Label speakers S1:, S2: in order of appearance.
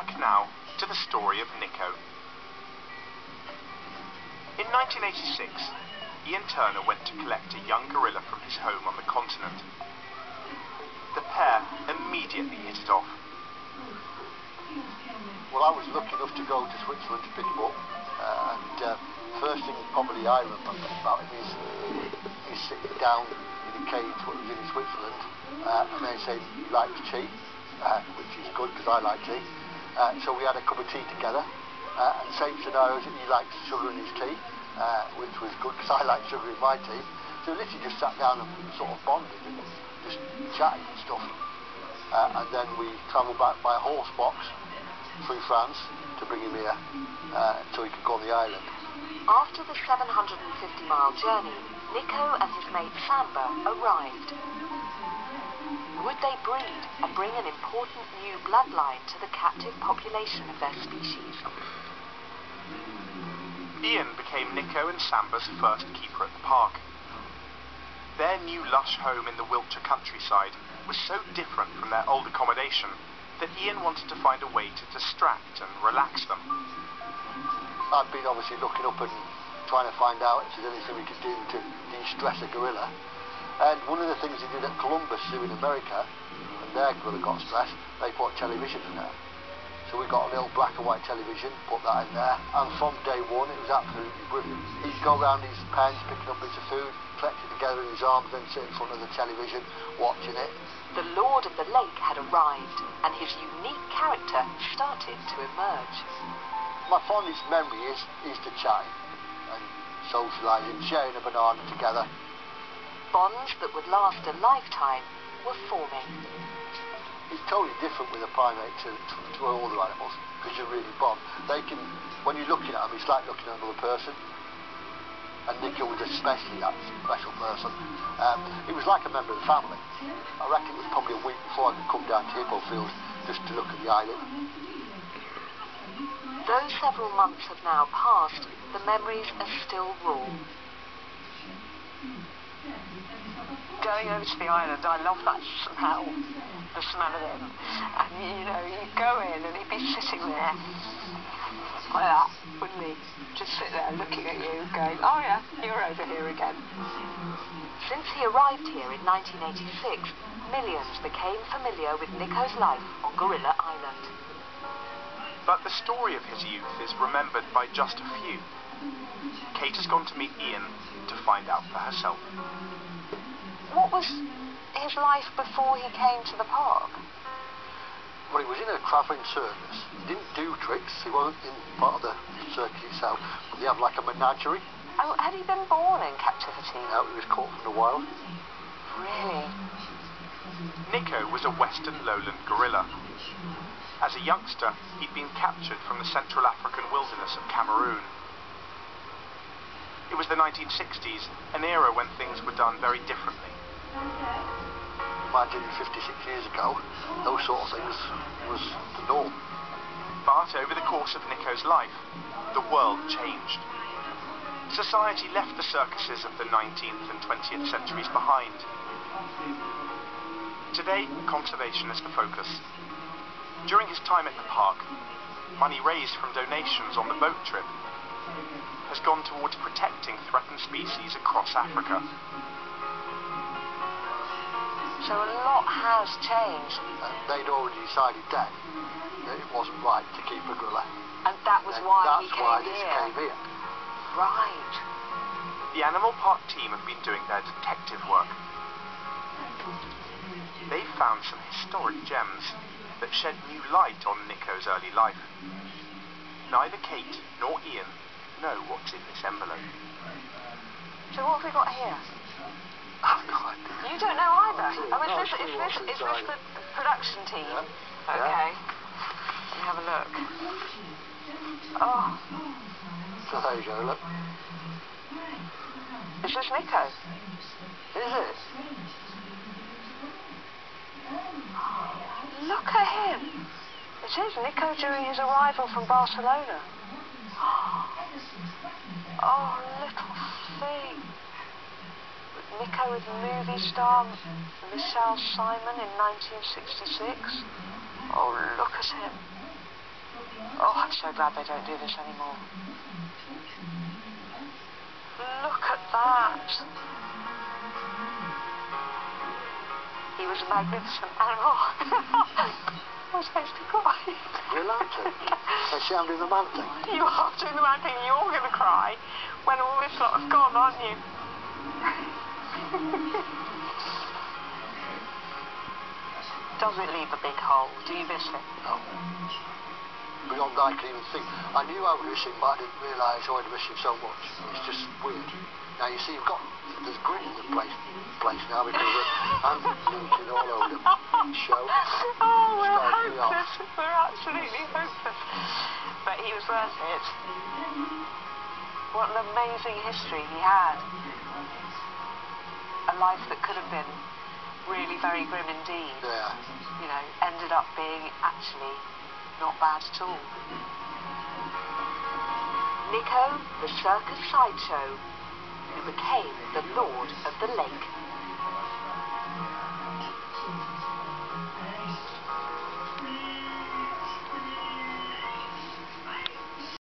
S1: Back now to the story of Nico. In 1986, Ian Turner went to collect a young gorilla from his home on the continent. The pair immediately hit it off.
S2: Well, I was lucky enough to go to Switzerland to pick him up, and first thing probably I remember about him is he's sitting down in a cage what was in Switzerland, and they said he likes tea, which is good because I like tea. So we had a cup of tea together, and same scenario, he likes sugar in his tea, which was good because I like sugar in my tea. So we literally just sat down and sort of bonded and just chatting and stuff. And then we travelled back by a horse box through France to bring him here so he could go on the island.
S3: After the 750-mile journey, Nico and his mate Samba arrived. Would they breed and bring an important new bloodline to the captive population of their species?
S1: Ian became Nico and Samba's first keeper at the park. Their new lush home in the Wiltshire countryside was so different from their old accommodation that Ian wanted to find a way to distract and relax them.
S2: I've been obviously looking up and trying to find out if there's anything we could do to de-stress a gorilla. And one of the things they did at Columbus Zoo in America, when their gorilla got stressed, they put television in there. So we got a little black and white television, put that in there, and from day one it was absolutely brilliant. He'd go around his pens, picking up bits of food, collect it together in his arms, then sit in front of the television, watching it.
S3: The Lord of the Lake had arrived, and his unique character started to emerge.
S2: My fondest memory is the chatting and socialising, sharing a banana together.
S3: Bonds that would last a lifetime were forming.
S2: It's totally different with a primate to all other animals, because you really bond. They can, when you're looking at them, it's like looking at another person. And Nico was especially that special person. He was like a member of the family. I reckon it was probably a week before I could come down to Hippofield just to look at the island.
S3: Though several months have now passed, the memories are still raw.
S4: Going over to the island, I love that smell, the smell of him. And you know, you'd go in and he'd be sitting there like that, wouldn't he? Just sit there looking at you, going, oh yeah, you're over here again.
S3: Since he arrived here in 1986, millions became familiar with Nico's life on Gorilla Island.
S1: But the story of his youth is remembered by just a few. Kate has gone to meet Ian to find out for herself.
S4: What was his life before he came to the park?
S2: Well, he was in a travelling circus. He didn't do tricks. He wasn't in part of the circus itself. But they have like a menagerie.
S4: Oh, had he been born in captivity?
S2: No, he was caught from the wild.
S4: Really?
S1: Nico was a western lowland gorilla. As a youngster, he'd been captured from the Central African wilderness of Cameroon. It was the 1960s, an era when things were done very differently.
S2: Imagine 56 years ago, those sort of things was the norm.
S1: But over the course of Nico's life, the world changed. Society left the circuses of the 19th and 20th centuries behind. Today, conservation is the focus. During his time at the park, money raised from donations on the boat trip has gone towards protecting threatened species across Africa.
S4: So a lot has changed.
S2: They'd already decided then that it wasn't right to keep a gorilla.
S4: And that was why he came
S2: this
S4: here.
S2: came here.
S4: Right.
S1: The animal park team have been doing their detective work. They've found some historic gems that shed new light on Nico's early life. Neither Kate nor Ian know what's in this envelope.
S4: So what have we got here?
S2: I've no idea.
S4: You don't know either. Oh, is this
S2: inside.
S4: the production team?
S2: Yeah.
S4: Okay. Let me have a look. Oh,
S2: So there you go, look.
S4: is this Nico?
S2: Is it?
S4: Look at him. It is Nico during his arrival from Barcelona. Oh, little thing. Nico with movie star Michelle Simon in 1966. Oh, look at him. Oh, I'm so glad they don't do this anymore. Look at that. He was a magnificent animal. I'm supposed to cry.
S2: You're allowed to. They say I'm doing the man thing.
S4: You are doing the right thing. You're going to cry when all this lot has gone, aren't you? Does it leave a big hole? Do you miss it?
S2: No. Beyond I can even think. I knew I would miss him, but I didn't realise I would miss him so much. It's just weird. Now you see, there's grit in the place now because I'm thinking all over the show.
S4: Oh, we're hopeless. We're absolutely hopeless. But he was worth it. What an amazing history he had. A life that could have been really very grim indeed.
S2: Yeah.
S4: You know, ended up being actually not bad at all.
S3: Nico, the circus sideshow, who became the Lord of the Lake.